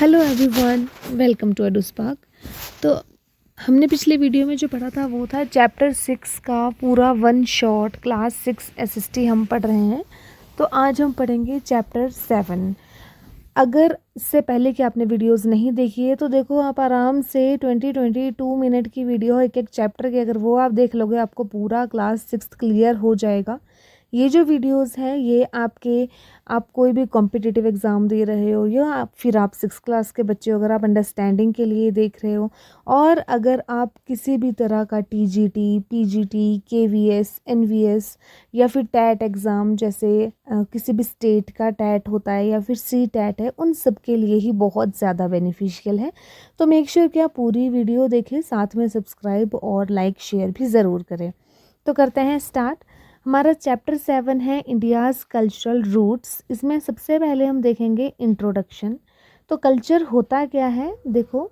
Hello everyone, welcome to Eduspark. तो हमने पिछले वीडियो में जो पढ़ा था वो था चैप्टर 6 का पूरा वन शॉट क्लास 6 एसएसटी हम पढ़ रहे हैं। तो आज हम पढ़ेंगे चैप्टर 7। अगर इससे पहले कि आपने वीडियोस नहीं देखी है तो देखो, आप आराम से 20-22 मिनट की वीडियो एक एक चैप्टर की, अगर वो आप देख लोगे आपको पूरा क्लास 6 क्लियर हो जाएगा। ये जो वीडियोस हैं ये आप कोई भी कॉम्पिटिटिव एग्ज़ाम दे रहे हो या फिर आप 6 क्लास के बच्चे हो, अगर आप अंडरस्टैंडिंग के लिए देख रहे हो, और अगर आप किसी भी तरह का टीजीटी, पीजीटी, केवीएस, एनवीएस या फिर टैट एग्ज़ाम, जैसे किसी भी स्टेट का टैट होता है या फिर सी टैट है, उन सब के लिए ही बहुत ज़्यादा बेनिफिशियल है। तो मेक श्योर कि आप पूरी वीडियो देखें, साथ में सब्सक्राइब और लाइक शेयर भी ज़रूर करें। तो करते हैं स्टार्ट। हमारा चैप्टर 7 है इंडियाज़ कल्चरल रूट्स। इसमें सबसे पहले हम देखेंगे इंट्रोडक्शन। तो कल्चर होता क्या है? देखो,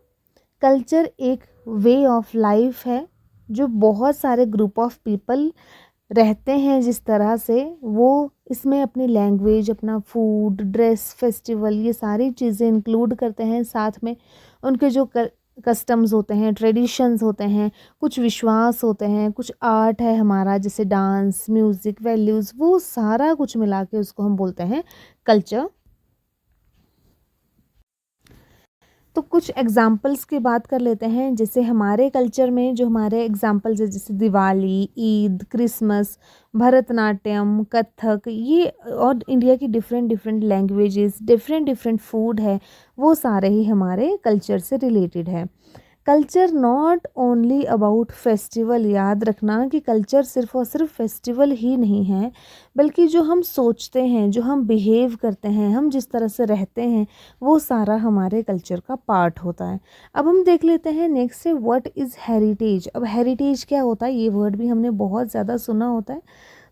कल्चर एक वे ऑफ लाइफ है जो बहुत सारे ग्रुप ऑफ पीपल रहते हैं जिस तरह से, वो इसमें अपनी लैंग्वेज, अपना फूड, ड्रेस, फेस्टिवल, ये सारी चीज़ें इंक्लूड करते हैं। साथ में उनके जो कस्टम्स होते हैं, ट्रेडिशंस होते हैं, कुछ विश्वास होते हैं, कुछ आर्ट है हमारा जैसे डांस, म्यूज़िक, वैल्यूज़, वो सारा कुछ मिला के उसको हम बोलते हैं कल्चर। तो कुछ एग्जाम्पल्स की बात कर लेते हैं। जैसे हमारे कल्चर में जो हमारे एग्जाम्पल्स है, जैसे दिवाली, ईद, क्रिसमस, भरतनाट्यम, कथक, ये और इंडिया की different different languages, different different food है, वो सारे ही हमारे कल्चर से रिलेटेड है। Culture not only about festival. याद रखना कि कल्चर सिर्फ और सिर्फ फेस्टिवल ही नहीं है, बल्कि जो हम सोचते हैं, जो हम बिहेव करते हैं, हम जिस तरह से रहते हैं, वो सारा हमारे कल्चर का पार्ट होता है। अब हम देख लेते हैं नेक्स्ट है व्हाट इज़ हेरिटेज। अब हेरिटेज क्या होता है, ये वर्ड भी हमने बहुत ज़्यादा सुना होता है।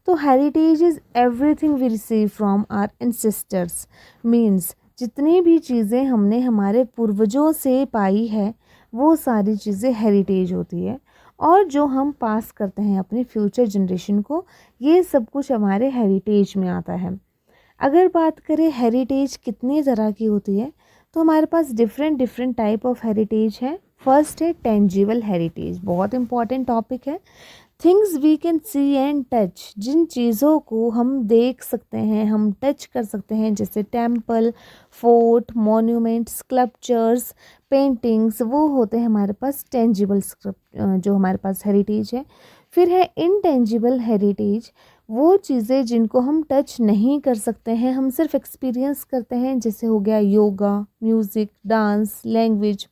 तो heritage is everything we receive from our ancestors. Means जितनी भी चीज़ें हमने हमारे पूर्वजों से पाई है, वो सारी चीज़ें हेरिटेज होती है। और जो हम पास करते हैं अपने फ्यूचर जनरेशन को, ये सब कुछ हमारे हेरिटेज में आता है। अगर बात करें हेरिटेज कितनी तरह की होती है, तो हमारे पास different different type of heritage है। फर्स्ट है टेंजिबल हेरिटेज, बहुत इंपॉर्टेंट टॉपिक है। Things we can see and touch, जिन चीज़ों को हम देख सकते हैं, हम टच कर सकते हैं, जैसे temple, fort, monuments, sculptures, paintings, वो होते हैं हमारे पास टेंजिबल जो हमारे पास हेरिटेज है। फिर है इनटेंजिबल हेरिटेज, वो चीज़ें जिनको हम टच नहीं कर सकते हैं, हम सिर्फ एक्सपीरियंस करते हैं, जैसे हो गया योगा, म्यूज़िक, डांस, लैंग्वेज,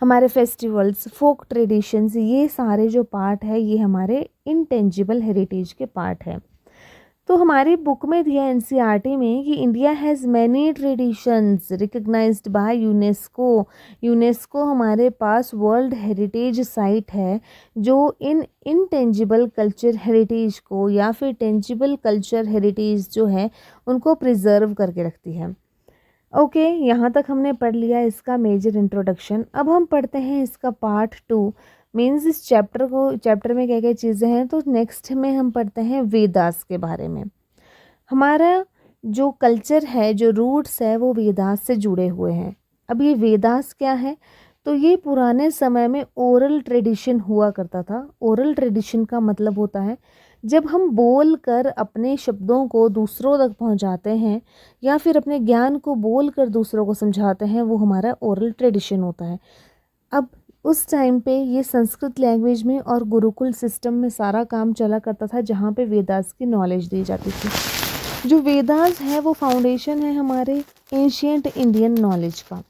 हमारे फेस्टिवल्स, फोक ट्रेडिशंस, ये सारे जो पार्ट है ये हमारे इनटेंजिबल हेरिटेज के पार्ट है। तो हमारी बुक में दिया एनसीईआरटी में कि India has many traditions recognised by UNESCO. UNESCO हमारे पास वर्ल्ड हेरिटेज साइट है जो इन इनटेंजिबल कल्चर हेरिटेज को या फिर टेंजिबल कल्चर हेरिटेज जो है उनको प्रिजर्व करके रखती है। ओके, यहाँ तक हमने पढ़ लिया इसका मेजर इंट्रोडक्शन। अब हम पढ़ते हैं इसका पार्ट 2। मीन्स इस चैप्टर में क्या क्या चीज़ें हैं। तो नेक्स्ट में हम पढ़ते हैं वेदास के बारे में। हमारा जो कल्चर है, जो रूट्स है, वो वेदास से जुड़े हुए हैं। अब ये वेदास क्या है? तो ये पुराने समय में ओरल ट्रेडिशन हुआ करता था। ओरल ट्रेडिशन का मतलब होता है जब हम बोल कर अपने शब्दों को दूसरों तक पहुंचाते हैं या फिर अपने ज्ञान को बोल कर दूसरों को समझाते हैं, वो हमारा ओरल ट्रेडिशन होता है। अब उस टाइम पे ये संस्कृत लैंग्वेज में और गुरुकुल सिस्टम में सारा काम चला करता था, जहाँ पे वेदास की नॉलेज दी जाती थी। जो वेदास है वो फाउंडेशन है हमारे एंशियंट इंडियन नॉलेज का।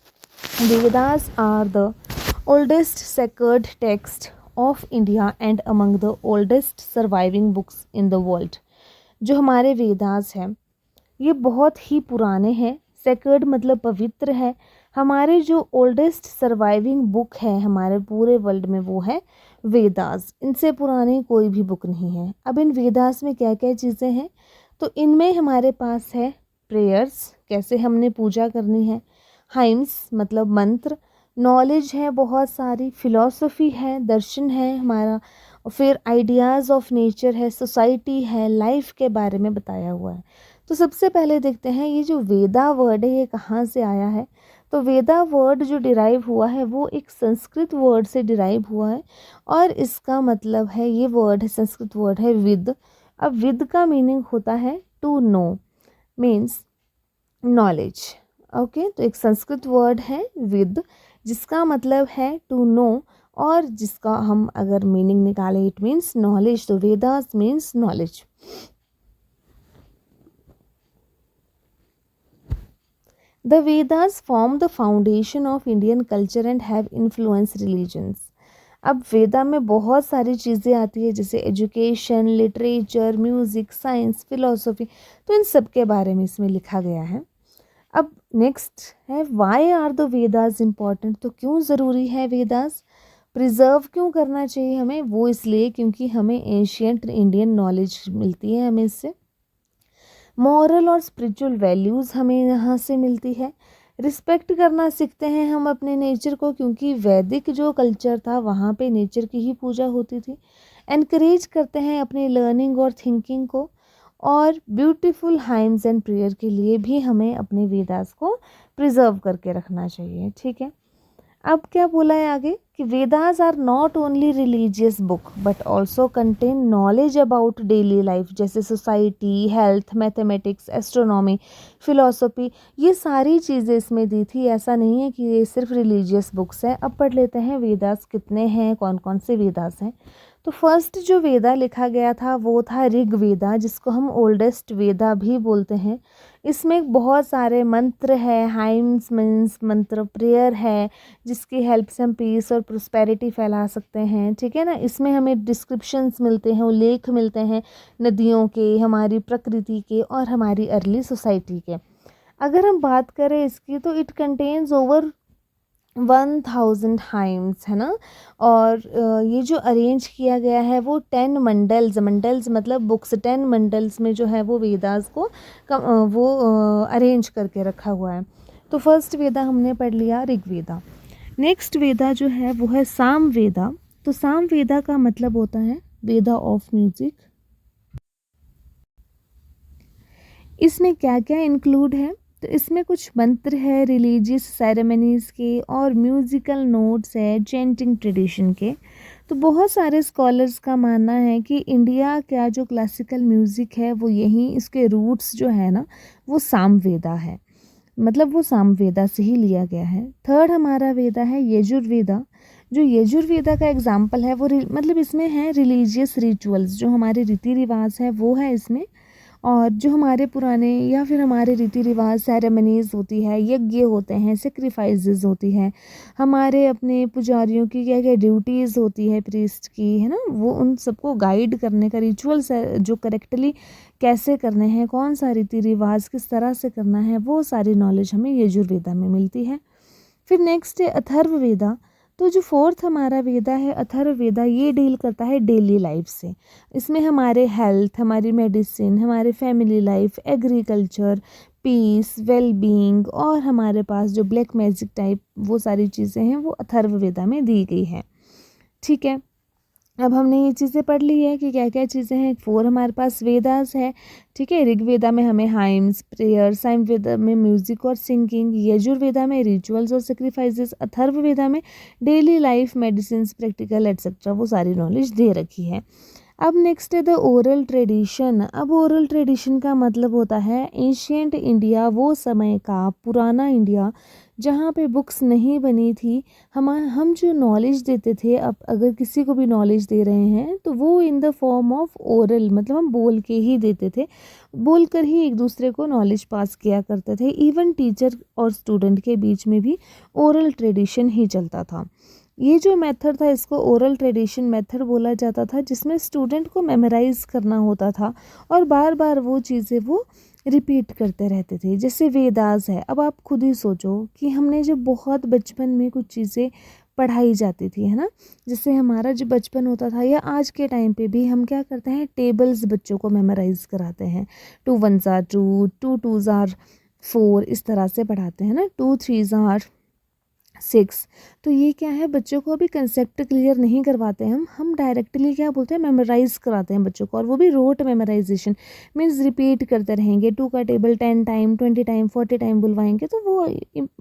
Vedas are the oldest sacred text of India and among the oldest surviving books in the world. जो हमारे वेदास हैं ये बहुत ही पुराने हैं। सेक्रेड मतलब पवित्र है। हमारे जो ओल्डेस्ट सर्वाइविंग बुक है हमारे पूरे वर्ल्ड में वो है वेदास। इनसे पुरानी कोई भी बुक नहीं है। अब इन वेदास में क्या क्या चीज़ें हैं? तो इनमें हमारे पास है प्रेयर्स, कैसे हमने पूजा करनी है, हाइम्स मतलब मंत्र, नॉलेज है बहुत सारी, फिलॉसफी है, दर्शन है हमारा, फिर आइडियाज़ ऑफ नेचर है, सोसाइटी है, लाइफ के बारे में बताया हुआ है। तो सबसे पहले देखते हैं ये जो वेदा वर्ड है ये कहाँ से आया है। तो वेदा वर्ड जो डिराइव हुआ है वो एक संस्कृत वर्ड से डिराइव हुआ है और इसका मतलब है, ये वर्ड है, संस्कृत वर्ड है विद। अब विद का मीनिंग होता है to know, means knowledge. Okay, तो एक संस्कृत वर्ड है विद जिसका मतलब है टू नो और जिसका हम अगर मीनिंग निकालें इट मीन्स नॉलेज, तो Vedas means knowledge. The Vedas form the foundation of Indian culture and have influenced religions. अब वेदा में बहुत सारी चीज़ें आती है जैसे education, literature, music, science, philosophy, तो इन सब के बारे में इसमें लिखा गया है। अब नेक्स्ट है why are the Vedas important, तो क्यों ज़रूरी है वेदास, प्रिजर्व क्यों करना चाहिए हमें, वो इसलिए क्योंकि हमें एंशियंट इंडियन नॉलेज मिलती है, हमें इससे मॉरल और स्पिरिचुअल वैल्यूज़ हमें यहाँ से मिलती है। रिस्पेक्ट करना सीखते हैं हम अपने नेचर को, क्योंकि वैदिक जो कल्चर था वहाँ पे नेचर की ही पूजा होती थी। एनकरेज करते हैं अपनी लर्निंग और थिंकिंग को, और ब्यूटीफुल हाइम्स एंड प्रेयर के लिए भी हमें अपने वेदास को प्रिजर्व करके रखना चाहिए। ठीक है, अब क्या बोला है आगे कि Vedas are not only religious book but also contain knowledge about daily life, जैसे society, health, mathematics, astronomy, philosophy, ये सारी चीज़ें इसमें दी थी। ऐसा नहीं है कि ये सिर्फ रिलीजियस बुक्स हैं। अब पढ़ लेते हैं वेदास कितने हैं, कौन कौन से वेदास हैं। तो फर्स्ट जो वेदा लिखा गया था वो था ऋग वेदा, जिसको हम ओल्डेस्ट वेदा भी बोलते हैं। इसमें बहुत सारे मंत्र है, हाइम्स मीन्स मंत्र, प्रेयर है जिसकी हेल्प से हम पीस और प्रोस्पेरिटी फैला सकते हैं। ठीक है ना, इसमें हमें डिस्क्रिप्शंस मिलते हैं, उल्लेख मिलते हैं नदियों के, हमारी प्रकृति के और हमारी अर्ली सोसाइटी के। अगर हम बात करें इसकी तो इट कंटेन्स ओवर 1000 हाइम्स, है ना। और ये जो अरेंज किया गया है वो 10 मंडल्स, मंडल्स मतलब बुक्स, 10 मंडल्स में जो है वो वेदास को वो अरेंज करके रखा हुआ है। तो फर्स्ट वेदा हमने पढ़ लिया ऋग्वेदा। नेक्स्ट वेदा जो है वो है साम वेदा। तो साम वेदा का मतलब होता है वेदा ऑफ म्यूजिक। इसमें क्या क्या इंक्लूड है, तो इसमें कुछ मंत्र है रिलीजियस सेरेमनीज़ के और म्यूज़िकल नोट्स है चैंटिंग ट्रेडिशन के। तो बहुत सारे स्कॉलर्स का मानना है कि इंडिया का जो क्लासिकल म्यूज़िक है वो यहीं इसके रूट्स जो है ना वो सामवेदा है, मतलब वो सामवेदा से ही लिया गया है। थर्ड हमारा वेदा है यजुर्वेदा। जो यजुर्वेदा का एग्जाम्पल है वो मतलब इसमें है रिलीजियस रिचुअल्स, जो हमारे रीति रिवाज है वो है इसमें, और जो हमारे पुराने या फिर हमारे रीति रिवाज सेरेमनीज़ होती है, यज्ञ होते हैं, सेक्रीफाइसेस होती है, हमारे अपने पुजारियों की क्या क्या ड्यूटीज़ होती है प्रीस्ट की, है ना, वो उन सबको गाइड करने का रिचुअल्स जो करेक्टली कैसे करने हैं, कौन सा रीति रिवाज किस तरह से करना है, वो सारी नॉलेज हमें यजुर्वेदा में मिलती है। फिर नेक्स्ट है अथर्ववेदा। तो जो फोर्थ हमारा वेदा है अथर्ववेदा, ये डील करता है डेली लाइफ से। इसमें हमारे हेल्थ, हमारी मेडिसिन, हमारे family life, agriculture, peace, well being और हमारे पास जो ब्लैक मैजिक टाइप वो सारी चीज़ें हैं वो अथर्ववेदा में दी गई हैं। ठीक है, अब हमने ये चीज़ें पढ़ ली है कि क्या क्या चीज़ें हैं। 4 हमारे पास वेदास है। ठीक है, ऋग्वेदा में हमें हाइम्स, प्रेयर, सामवेदा में म्यूजिक और सिंगिंग, यजुर्वेदा में रिचुअल्स और सेक्रीफाइसेस, अथर्ववेदा में daily life, medicine, practical etcetera वो सारी नॉलेज दे रखी है। अब नेक्स्ट है द ओरल ट्रेडिशन। अब ओरल ट्रेडिशन का मतलब होता है एंशियंट इंडिया, वो समय का पुराना इंडिया जहाँ पे बुक्स नहीं बनी थी। हम जो नॉलेज देते थे, अब अगर किसी को भी नॉलेज दे रहे हैं तो वो in the form of oral, मतलब हम बोल के ही देते थे, बोल कर ही एक दूसरे को नॉलेज पास किया करते थे। इवन टीचर और स्टूडेंट के बीच में भी ओरल ट्रेडिशन ही चलता था। ये जो मेथड था इसको ओरल ट्रेडिशन मेथड बोला जाता था, जिसमें स्टूडेंट को मेमोराइज करना होता था और बार बार वो चीज़ें वो रिपीट करते रहते थे। जैसे वेदास है, अब आप खुद ही सोचो कि हमने जब बहुत बचपन में कुछ चीज़ें पढ़ाई जाती थी, है ना, जैसे हमारा जो बचपन होता था या आज के टाइम पे भी हम क्या करते हैं, टेबल्स बच्चों को मेमोराइज कराते हैं। 2 1s are 2, 2 2s are 4, इस तरह से पढ़ाते हैं ना, 2 3s are 6, तो ये क्या है, बच्चों को अभी कंसेप्ट क्लियर नहीं करवाते हैं हम डायरेक्टली क्या बोलते हैं, मेमोराइज कराते हैं बच्चों को, और वो भी रोट मेमोराइजेशन मीन्स रिपीट करते रहेंगे, 2 का टेबल 10 टाइम 20 टाइम 40 टाइम बुलवाएंगे तो वो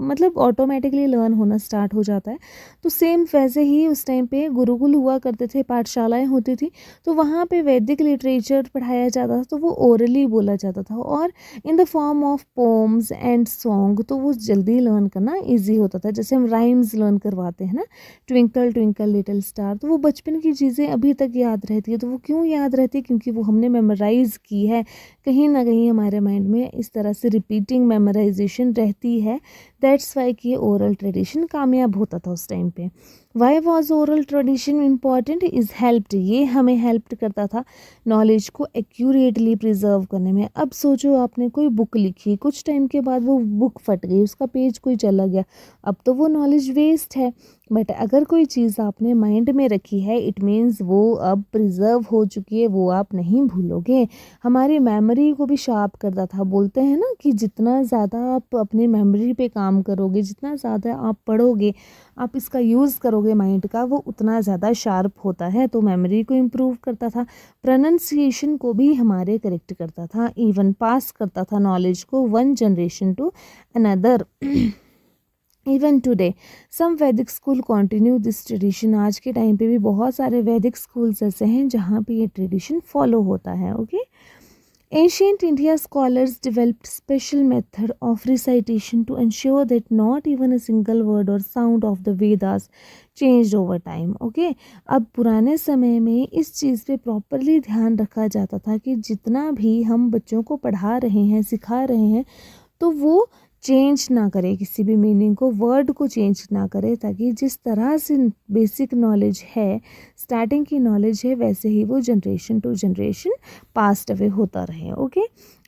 मतलब ऑटोमेटिकली लर्न होना स्टार्ट हो जाता है। तो सेम वैसे ही उस टाइम पे गुरुकुल हुआ करते थे, पाठशालाएँ होती थी, तो वहाँ पे वैदिक लिटरेचर पढ़ाया जाता था, तो वो ओरली बोला जाता था और in the form of poems and song, तो वो जल्दी लर्न करना इजी होता था। जैसे हम राइम्स लर्न करवाते हैं ना, ट्विंकल ट्विंकल लिटिल स्टार, तो वो बचपन की चीज़ें अभी तक याद रहती है। तो वो क्यों याद रहती है, क्योंकि वो हमने मेमोराइज की है, कहीं ना कहीं हमारे माइंड में इस तरह से रिपीटिंग मेमोराइजेशन रहती है। दैट्स वाई कि ये ओरल ट्रेडिशन कामयाब होता था उस टाइम पे। Why was oral tradition important is helped, ये हमें हेल्प करता था नॉलेज को एक्यूरेटली प्रिजर्व करने में। अब सोचो आपने कोई बुक लिखी, कुछ टाइम के बाद वो बुक फट गई, उसका पेज कोई चला गया, अब तो वो नॉलेज वेस्ट है। बट अगर कोई चीज़ आपने माइंड में रखी है, इट मीन्स वो अब प्रिजर्व हो चुकी है, वो आप नहीं भूलोगे। हमारी मेमोरी को भी शार्प करता था। बोलते हैं ना कि जितना ज़्यादा आप अपने मेमोरी पे काम करोगे, जितना ज़्यादा आप पढ़ोगे, आप इसका यूज़ करोगे माइंड का, वो उतना ज़्यादा शार्प होता है। तो मेमोरी को इम्प्रूव करता था, प्रोनंसिएशन को भी हमारे करेक्ट करता था, इवन पास करता था नॉलेज को one generation to another. Even today some Vedic school continue this tradition, आज के टाइम पे भी बहुत सारे वैदिक स्कूल्स ऐसे हैं जहाँ पे ये ट्रेडिशन फॉलो होता है। Okay, Ancient India scholars developed special method of recitation to ensure that not even a single word or sound of the Vedas changed over time. Okay, अब पुराने समय में इस चीज़ पे प्रॉपरली ध्यान रखा जाता था कि जितना भी हम बच्चों को पढ़ा रहे हैं, सिखा रहे हैं, तो वो चेंज ना करे, किसी भी मीनिंग को, वर्ड को चेंज ना करे, ताकि जिस तरह से बेसिक नॉलेज है, स्टार्टिंग की नॉलेज है, वैसे ही वो generation to generation passed away होता रहे। ओके,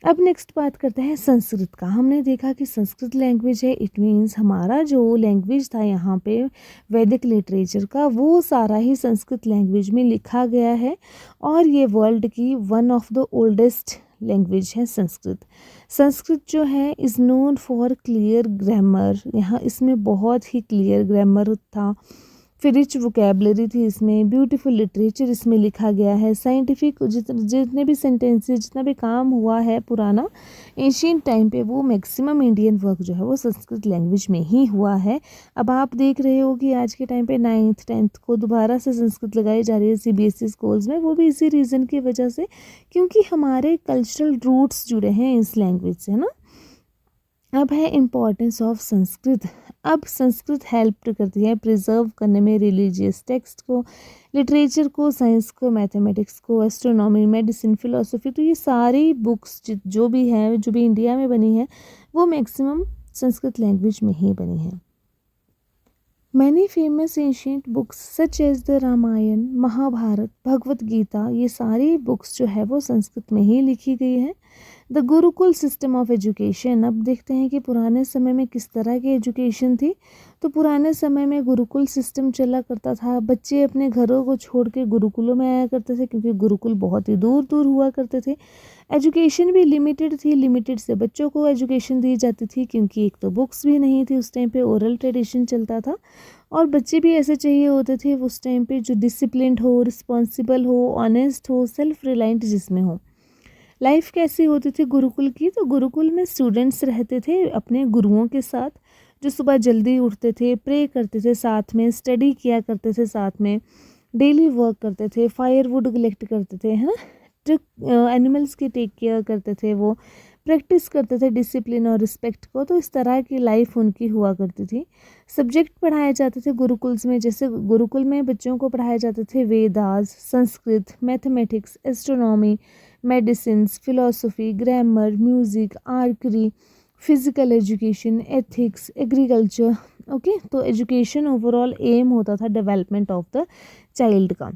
अब नेक्स्ट बात करते हैं संस्कृत का। हमने देखा कि संस्कृत लैंग्वेज है, इट मीन्स हमारा जो लैंग्वेज था यहाँ पे वैदिक लिटरेचर का, वो सारा ही संस्कृत लैंग्वेज में लिखा गया है, और ये वर्ल्ड की one of the oldest language है संस्कृत। संस्कृत जो है is known for clear grammar, यहाँ इसमें बहुत ही क्लियर ग्रामर था, फिर रिच वोकेबलरी थी इसमें, ब्यूटीफुल लिटरेचर इसमें लिखा गया है, साइंटिफिक जितने भी सेंटेंसेस, जितना भी काम हुआ है पुराना एशियंट टाइम पे, वो मैक्सिमम इंडियन वर्क जो है वो संस्कृत लैंग्वेज में ही हुआ है। अब आप देख रहे हो कि आज के टाइम पे 9th 10th को दोबारा से संस्कृत लगाई जा रही है सीबीएसई स्कूल्स में, वो भी इसी रीज़न की वजह से, क्योंकि हमारे कल्चरल रूट्स जुड़े हैं इस लैंग्वेज से ना। अब है इम्पॉर्टेंस ऑफ संस्कृत। अब संस्कृत हेल्प करती है प्रिजर्व करने में रिलीजियस टेक्स्ट को, लिटरेचर को, साइंस को, मैथमेटिक्स को, एस्ट्रोनॉमी, मेडिसिन, फिलोसफी। तो ये सारी बुक्स जो भी हैं, जो भी इंडिया में बनी है, वो मैक्सिमम संस्कृत लैंग्वेज में ही बनी है। Many famous ancient books such as the Ramayana, Mahabharata, Bhagavad Gita, ये सारी बुक्स जो है वो संस्कृत में ही लिखी गई है। The Gurukul system of education, अब देखते हैं कि पुराने समय में किस तरह की एजुकेशन थी। तो पुराने समय में गुरुकुल सिस्टम चला करता था, बच्चे अपने घरों को छोड़ के गुरुकुलों में आया करते थे, क्योंकि गुरुकुल बहुत ही दूर दूर हुआ करते थे। एजुकेशन भी लिमिटेड थी, लिमिटेड से बच्चों को एजुकेशन दी जाती थी, क्योंकि एक तो बुक्स भी नहीं थी उस टाइम पे, ओरल ट्रेडिशन चलता था, और बच्चे भी ऐसे चाहिए होते थे उस टाइम पे जो डिसिप्लिन्ड हो, रिस्पॉन्सिबल हो, ऑनेस्ट हो, सेल्फ रिलायंट जिसमें हो। लाइफ कैसी होती थी गुरुकुल की, तो गुरुकुल में स्टूडेंट्स रहते थे अपने गुरुओं के साथ, जो सुबह जल्दी उठते थे, प्रे करते थे साथ में, स्टडी किया करते थे साथ में, डेली वर्क करते थे, फायरवुड कलेक्ट करते थे, है ना, एनिमल्स की टेक केयर करते थे, वो प्रैक्टिस करते थे डिसिप्लिन और रिस्पेक्ट को। तो इस तरह की लाइफ उनकी हुआ करती थी। सब्जेक्ट पढ़ाए जाते थे गुरुकुल्स में, जैसे गुरुकुल में बच्चों को पढ़ाए जाते थे Vedas, Sanskrit, mathematics, astronomy, medicines, philosophy, grammar, music, archery, physical education, ethics, agriculture. Okay, तो एजुकेशन ओवरऑल एम होता था डेवलपमेंट ऑफ द चाइल्ड का।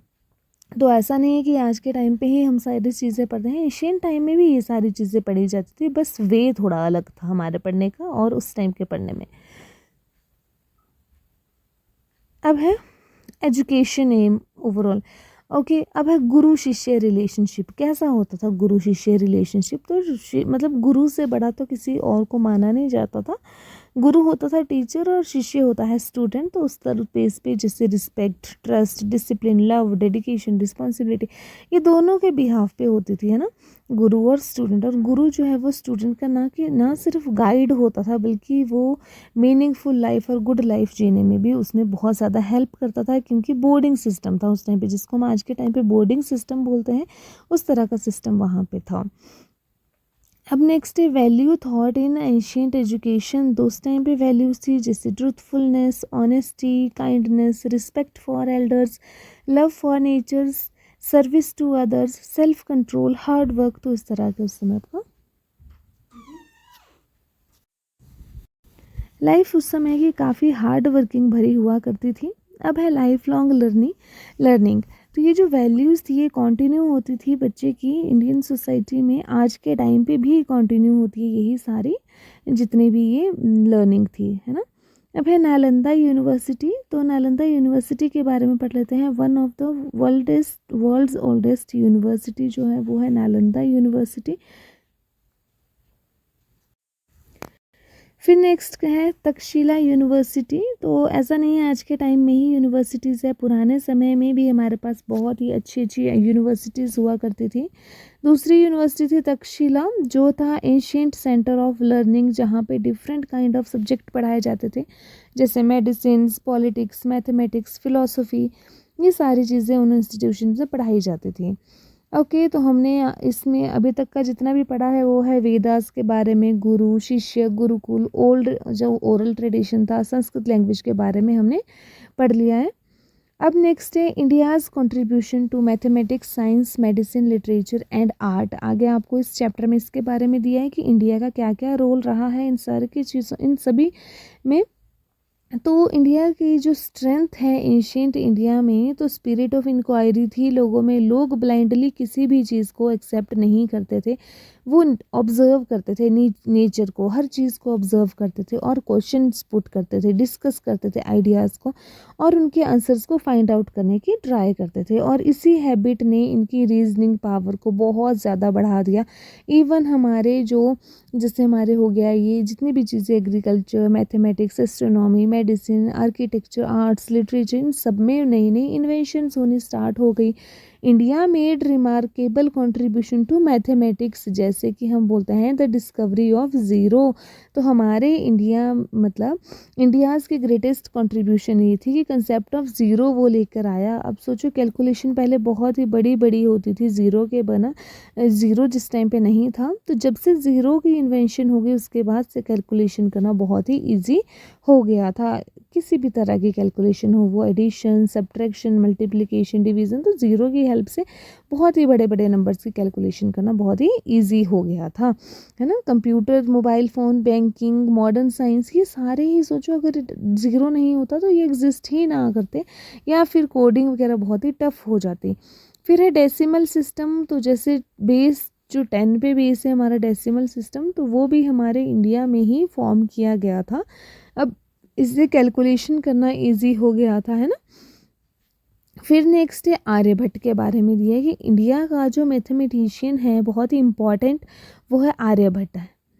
तो ऐसा नहीं है कि आज के टाइम पे ही हम सारी चीज़ें पढ़ते हैं, एशियन टाइम में भी ये सारी चीज़ें पढ़ी जाती थी, बस वे थोड़ा अलग था हमारे पढ़ने का और उस टाइम के पढ़ने में। अब है एजुकेशन एम ओवरऑल। ओके, अब है गुरु शिष्य रिलेशनशिप। कैसा होता था गुरु शिष्य रिलेशनशिप, तो मतलब गुरु से बड़ा तो किसी और को माना नहीं जाता था। गुरु होता था टीचर और शिष्य होता है स्टूडेंट। तो उस तरह बेस पे जैसे respect, trust, discipline, love, dedication, responsibility, ये दोनों के बिहाफ पे होती थी, है ना, गुरु और स्टूडेंट। और गुरु जो है वो स्टूडेंट का ना सिर्फ गाइड होता था, बल्कि वो मीनिंगफुल लाइफ और गुड लाइफ जीने में भी उसमें बहुत ज़्यादा हेल्प करता था, क्योंकि बोर्डिंग सिस्टम था उस टाइम पे, जिसको हम आज के टाइम पे बोर्डिंग सिस्टम बोलते हैं, उस तरह का सिस्टम वहाँ पे था। अब नेक्स्ट है value thought in ancient education. तो उस टाइम पे वैल्यूज थी जैसे truthfulness, honesty, kindness, respect for elders, love for natures, service to others, self control, hard work. तो इस तरह के उस समय का लाइफ उस समय की काफ़ी हार्ड वर्किंग भरी हुआ करती थी। अब है लाइफ लॉन्ग लर्निंग। तो ये जो वैल्यूज़ थी ये कंटिन्यू होती थी बच्चे की इंडियन सोसाइटी में, आज के टाइम पे भी कंटिन्यू होती है यही सारी जितनी भी ये लर्निंग थी, है ना। अब है नालंदा यूनिवर्सिटी। तो नालंदा यूनिवर्सिटी के बारे में पढ़ लेते हैं। One of the world's oldest university जो है वो है नालंदा यूनिवर्सिटी। फिर नेक्स्ट है तक्षशिला यूनिवर्सिटी। तो ऐसा नहीं है आज के टाइम में ही यूनिवर्सिटीज़ है, पुराने समय में भी हमारे पास बहुत ही अच्छी अच्छी यूनिवर्सिटीज़ हुआ करती थी। दूसरी यूनिवर्सिटी थी तक्षशिला, जो था एंशियंट सेंटर ऑफ लर्निंग, जहाँ पे डिफरेंट काइंड ऑफ सब्जेक्ट पढ़ाए जाते थे, जैसे मेडिसिन, पॉलिटिक्स, मैथमेटिक्स, फिलोसफी, ये सारी चीज़ें उन इंस्टीट्यूशन से पढ़ाई जाती थी। ओके, तो हमने इसमें अभी तक का जितना भी पढ़ा है वो है वेदास के बारे में, गुरु शिष्य गुरुकुल, ओल्ड जो ओरल ट्रेडिशन था, संस्कृत लैंग्वेज के बारे में हमने पढ़ लिया है। अब नेक्स्ट है India's contribution to mathematics, science, medicine, literature and art. आगे आपको इस चैप्टर में इसके बारे में दिया है कि इंडिया का क्या क्या रोल रहा है इन सारी की चीज़ों, इन सभी में। तो इंडिया की जो स्ट्रेंथ है एंशियंट इंडिया में, तो स्पिरिट ऑफ इंक्वायरी थी लोगों में। लोग ब्लाइंडली किसी भी चीज़ को एक्सेप्ट नहीं करते थे, वो ऑब्जर्व करते थे नेचर को, हर चीज़ को ऑब्जर्व करते थे और क्वेश्चंस पुट करते थे, डिस्कस करते थे आइडियाज़ को, और उनके आंसर्स को फाइंड आउट करने की ट्राई करते थे। और इसी हैबिट ने इनकी रीजनिंग पावर को बहुत ज़्यादा बढ़ा दिया। इवन हमारे जो जैसे हमारे हो गया ये जितनी भी चीज़ें, agriculture, mathematics, astronomy, medicine, architecture, arts, literature, इन सब में नई नई इन्वेंशंस होनी स्टार्ट हो गई। India made remarkable contribution to mathematics, जैसे कि हम बोलते हैं द डिस्कवरी ऑफ ज़ीरो। तो हमारे इंडिया मतलब इंडियाज़ की ग्रेटेस्ट कंट्रीब्यूशन ये थी कि कंसेप्ट ऑफ ज़ीरो वो लेकर आया। अब सोचो कैलकुलेशन पहले बहुत ही बड़ी बड़ी होती थी, ज़ीरो के बना ज़ीरो जिस टाइम पे नहीं था, तो जब से ज़ीरो की इन्वेंशन हो गई उसके बाद से कैलकुलेशन करना बहुत ही ईजी हो गया था। किसी भी तरह की कैलकुलेशन हो, वो एडिशन, सब्ट्रैक्शन, मल्टीप्लिकेशन, डिवीज़न, तो ज़ीरो की हेल्प से बहुत ही बड़े बड़े नंबर्स की कैलकुलेशन करना बहुत ही ईजी हो गया था, है ना। Computer, mobile phone, banking, modern science, ये सारे ही सोचो अगर ज़ीरो नहीं होता तो ये एग्जिस्ट ही ना करते, या फिर कोडिंग वगैरह बहुत ही टफ हो जाती। फिर है डेसिमल सिस्टम। तो जैसे बेस जो 10 पे बेस है हमारा डेसिमल सिस्टम, तो वो भी हमारे इंडिया में ही फॉर्म किया गया था। अब इससे कैलकुलेशन करना इजी हो गया था, है ना। फिर नेक्स्ट है आर्यभट्ट के बारे में दिया है कि इंडिया का जो मैथमेटिशियन है बहुत ही इम्पॉर्टेंट, वो है आर्यभट्ट,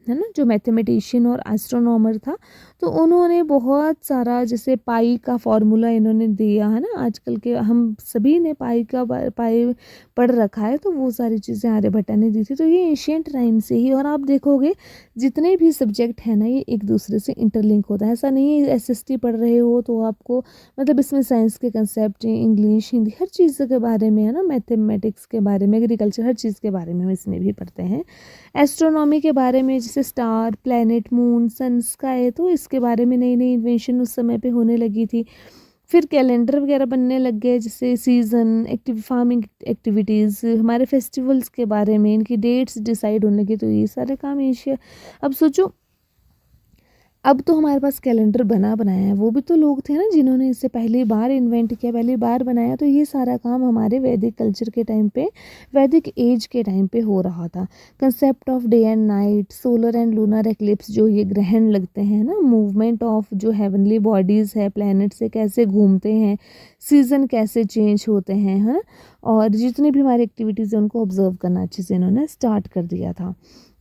है ना, जो मैथमेटिशियन और एस्ट्रोनॉमर था। तो उन्होंने बहुत सारा जैसे पाई का फॉर्मूला इन्होंने दिया, है ना। आजकल के हम सभी ने पाई पढ़ रखा है, तो वो सारी चीज़ें आर्यभट्ट ने दी थी। तो ये एशियंट टाइम से ही, और आप देखोगे जितने भी सब्जेक्ट हैं ना ये एक दूसरे से इंटरलिंक होता है। ऐसा नहीं है एसएसटी पढ़ रहे हो तो आपको मतलब इसमें साइंस के कंसेप्ट, इंग्लिश, हिंदी, हर चीज़ के बारे में, है ना, मैथमेटिक्स के बारे में, एग्रीकल्चर, हर चीज़ के बारे में हम इसमें भी पढ़ते हैं। एस्ट्रोनॉमी के बारे में जैसे स्टार, प्लैनेट, मून, सन, स्काई, तो इसके बारे में नई नई इन्वेंशन उस समय पे होने लगी थी। फिर कैलेंडर वगैरह बनने लग गए, जैसे सीज़न, फार्मिंग एक्टिविटीज़, हमारे फेस्टिवल्स के बारे में, इनकी डेट्स डिसाइड होने लगी। तो ये सारे काम एशिया, अब सोचो अब तो हमारे पास कैलेंडर बनाया है, वो भी तो लोग थे ना जिन्होंने इसे पहली बार इन्वेंट किया, पहली बार बनाया। तो ये सारा काम हमारे वैदिक कल्चर के टाइम पे, वैदिक एज के टाइम पे हो रहा था। Concept of day and night, solar and lunar eclipse, जो ये ग्रहण लगते हैं ना, मूवमेंट ऑफ जो हेवनली बॉडीज़ है प्लैनेट से कैसे घूमते हैं, सीज़न कैसे चेंज होते हैं, है ना, और जितनी भी हमारी एक्टिविटीज़ है उनको ऑब्जर्व करना अच्छे से इन्होंने स्टार्ट कर दिया था।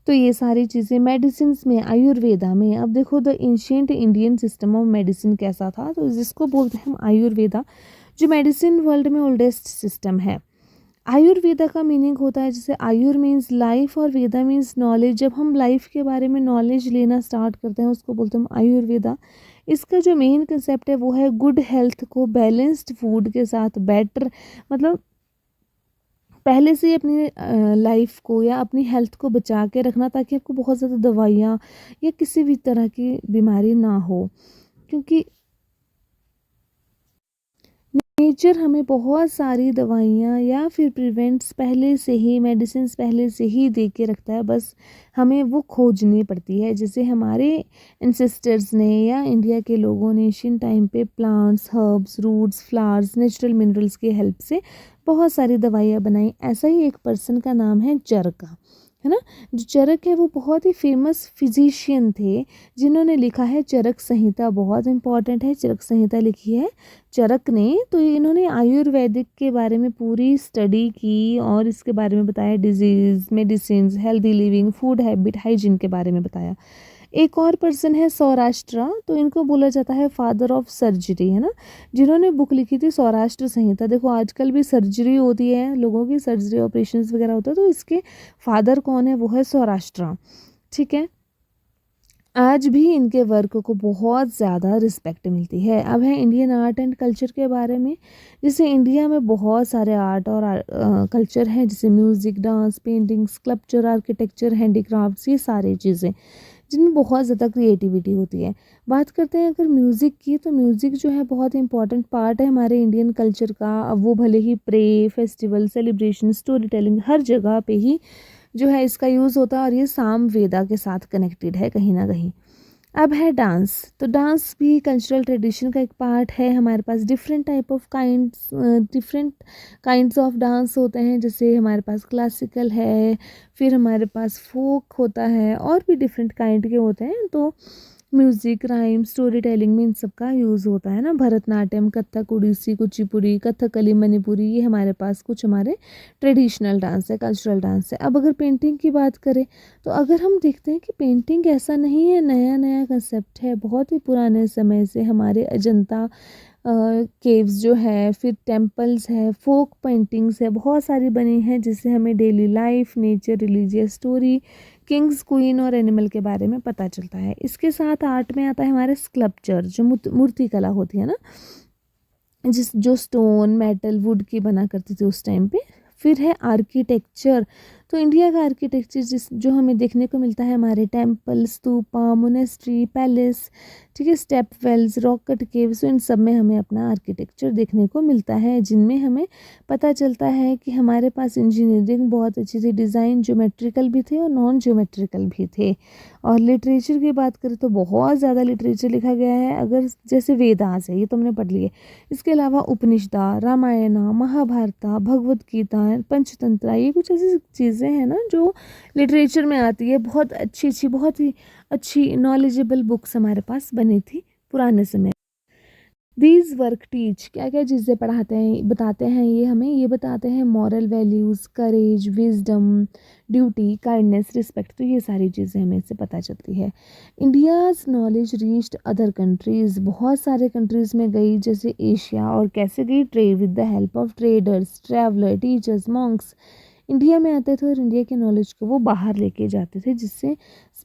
तो ये सारी चीज़ें मेडिसिन्स में, आयुर्वेदा में, अब देखो the ancient Indian system of medicine कैसा था, तो जिसको बोलते हैं हम आयुर्वेदा, जो मेडिसिन वर्ल्ड में ओल्डेस्ट सिस्टम है। आयुर्वेदा का मीनिंग होता है, जैसे आयुर मीन्स लाइफ और वेदा मीन्स नॉलेज। जब हम लाइफ के बारे में नॉलेज लेना स्टार्ट करते हैं उसको बोलते हैं हम आयुर्वेदा। इसका जो मेन कंसेप्ट है वो है गुड हेल्थ को बैलेंस्ड फूड के साथ बेटर, मतलब पहले से ही अपनी लाइफ को या अपनी हेल्थ को बचा के रखना, ताकि आपको बहुत ज़्यादा दवाइयाँ या किसी भी तरह की बीमारी ना हो, क्योंकि नेचर हमें बहुत सारी दवाइयाँ या फिर प्रिवेंट्स पहले से ही, मेडिसिन पहले से ही दे के रखता है, बस हमें वो खोजनी पड़ती है। जैसे हमारे एंसेस्टर्स ने या इंडिया के लोगों ने एशियन टाइम पे plants, herbs, roots, flowers, natural minerals की हेल्प से बहुत सारी दवाइयाँ बनाई। ऐसा ही एक पर्सन का नाम है चरका, है ना। जो चरक है वो बहुत ही फेमस फिजिशियन थे, जिन्होंने लिखा है चरक संहिता, बहुत इंपॉर्टेंट है। चरक संहिता लिखी है चरक ने। तो इन्होंने आयुर्वेदिक के बारे में पूरी स्टडी की और इसके बारे में बताया, disease, medicine, healthy living, food habit, hygiene के बारे में बताया। एक और पर्सन है सौराष्ट्र, तो इनको बोला जाता है फादर ऑफ सर्जरी, है ना, जिन्होंने बुक लिखी थी सौराष्ट्र संहिता। देखो आजकल भी सर्जरी होती है, लोगों की सर्जरी ऑपरेशंस वगैरह होता है, तो इसके फादर कौन है, वो है सौराष्ट्र। ठीक है, आज भी इनके वर्क को बहुत ज़्यादा रिस्पेक्ट मिलती है। अब है इंडियन आर्ट एंड कल्चर के बारे में। जैसे इंडिया में बहुत सारे आर्ट और कल्चर हैं, जैसे music, dance, painting, sculpture, architecture, handicrafts, ये सारी चीज़ें जिनमें बहुत ज़्यादा क्रिएटिविटी होती है। बात करते हैं अगर म्यूज़िक की, तो म्यूज़िक जो है बहुत इंपॉर्टेंट पार्ट है हमारे इंडियन कल्चर का। अब वो भले ही pray, festival, celebration, story telling, हर जगह पे ही जो है इसका यूज़ होता है, और ये साम वेदा के साथ कनेक्टेड है कहीं ना कहीं। अब है डांस, तो डांस भी कल्चरल ट्रेडिशन का एक पार्ट है। हमारे पास different type of different kinds of dance होते हैं, जैसे हमारे पास क्लासिकल है, फिर हमारे पास फोक होता है, और भी डिफरेंट काइंड के होते हैं। तो म्यूज़िक, राइम, स्टोरी टेलिंग में इन सब का यूज़ होता है ना। भरतनाट्यम, कथक, उड़ीसी, कुचिपुड़ी, कथकली, मणिपुरी, ये हमारे पास कुछ हमारे ट्रेडिशनल डांस है, कल्चरल डांस है। अब अगर पेंटिंग की बात करें, तो अगर हम देखते हैं कि पेंटिंग ऐसा नहीं है नया नया कंसेप्ट है, बहुत ही पुराने समय से हमारे अजंता केव्स जो है, फिर टेम्पल्स है, फोक पेंटिंग्स है, बहुत सारी बनी हैं, जिससे हमें daily life, nature, religious story, Kings, queen और एनिमल के बारे में पता चलता है। इसके साथ आर्ट में आता है हमारे स्कल्पचर, जो मूर्ति कला होती है ना, जो स्टोन, मेटल, वुड की बना करती थी उस टाइम पे। फिर है आर्किटेक्चर, तो इंडिया का आर्किटेक्चर जो हमें देखने को मिलता है, हमारे टेम्पल, स्तूपा, मोनेस्ट्री, पैलेस, ठीक है, step wells, rock cut caves, इन सब में हमें अपना आर्किटेक्चर देखने को मिलता है, जिनमें हमें पता चलता है कि हमारे पास इंजीनियरिंग बहुत अच्छी थी, डिज़ाइन ज्योमेट्रिकल भी थे और नॉन ज्योमेट्रिकल भी थे। और लिटरेचर की बात करें तो बहुत ज़्यादा लिटरेचर लिखा गया है। अगर जैसे वेदास है, ये तुमने पढ़ लिए, इसके अलावा उपनिषदा, रामायणा, महाभारता, भगवत गीता, पंचतंत्रा, ये कुछ ऐसी चीज़ें हैं ना जो लिटरेचर में आती है। बहुत अच्छी अच्छी, बहुत ही अच्छी नॉलेजेबल बुक्स हमारे पास बनी थी पुराने समय। दीज वर्क टीच, क्या क्या चीज़ें पढ़ाते हैं, बताते हैं, ये हमें ये बताते हैं मॉरल वैल्यूज़, करेज, विजडम, ड्यूटी, काइंडनेस, रिस्पेक्ट। तो ये सारी चीज़ें हमें इससे पता चलती है। India's knowledge reached other countries, बहुत सारे कंट्रीज़ में गई, जैसे एशिया। और कैसे गई, trade with the help of traders, traveller, teachers, Monks. India में आते थे और इंडिया के नॉलेज को वो बाहर लेके जाते थे, जिससे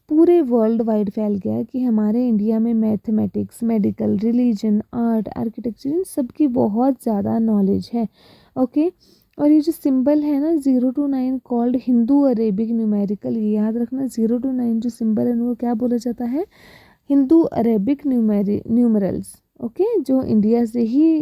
पूरे वर्ल्ड वाइड फैल गया कि हमारे इंडिया में mathematics, medical, religion, art, architecture, इन सब की बहुत ज़्यादा नॉलेज है। ओके, और ये जो सिंबल है ना 0 to 9 called Hindu Arabic numerical, ये याद रखना, 0 to 9 जो सिंबल है वो क्या बोला जाता है, हिंदू अरेबिक न्यूमरल्स। ओके, जो इंडिया से ही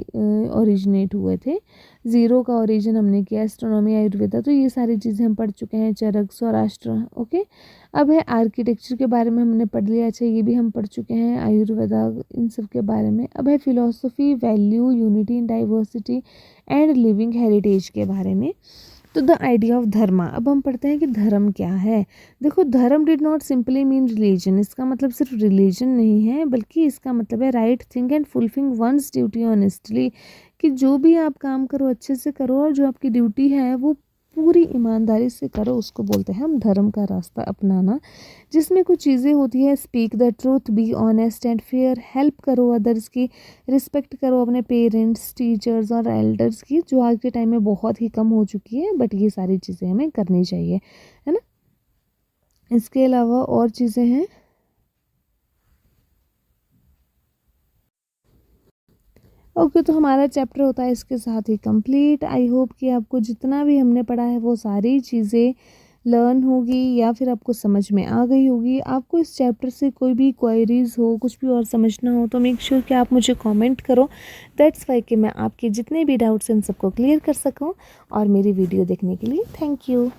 ओरिजिनेट हुए थे। ज़ीरो का ओरिजिन हमने किया, एस्ट्रोनॉमी, आयुर्वेदा, तो ये सारी चीज़ें हम पढ़ चुके हैं, चरक, सौराष्ट्र। ओके, अब है आर्किटेक्चर के बारे में हमने पढ़ लिया, अच्छा ये भी हम पढ़ चुके हैं, आयुर्वेदा, इन सब के बारे में। अब है philosophy, value, unity in diversity and living heritage के बारे में। तो द आइडिया ऑफ धर्मा, अब हम पढ़ते हैं कि धर्म क्या है। देखो, धर्म did not simply mean religion, इसका मतलब सिर्फ रिलीजन नहीं है, बल्कि इसका मतलब है right thing and fulfilling once duty honestly, कि जो भी आप काम करो अच्छे से करो, और जो आपकी ड्यूटी है वो पूरी ईमानदारी से करो, उसको बोलते हैं हम धर्म का रास्ता अपनाना। जिसमें कुछ चीज़ें होती है, speak the truth, be honest and fair, help करो अदर्स की, रिस्पेक्ट करो अपने पेरेंट्स, टीचर्स और एल्डर्स की, जो आज के टाइम में बहुत ही कम हो चुकी है, बट ये सारी चीज़ें हमें करनी चाहिए, है ना। इसके अलावा और चीज़ें हैं। ओके, तो हमारा चैप्टर होता है इसके साथ ही कंप्लीट। आई होप कि आपको जितना भी हमने पढ़ा है वो सारी चीज़ें लर्न होगी या फिर आपको समझ में आ गई होगी। आपको इस चैप्टर से कोई भी क्वेरीज हो, कुछ भी और समझना हो, तो मेक श्योर कि आप मुझे कमेंट करो। दैट्स वाई कि मैं आपके जितने भी डाउट्स हैं उन सबको क्लियर कर सकूं। और मेरी वीडियो देखने के लिए थैंक यू।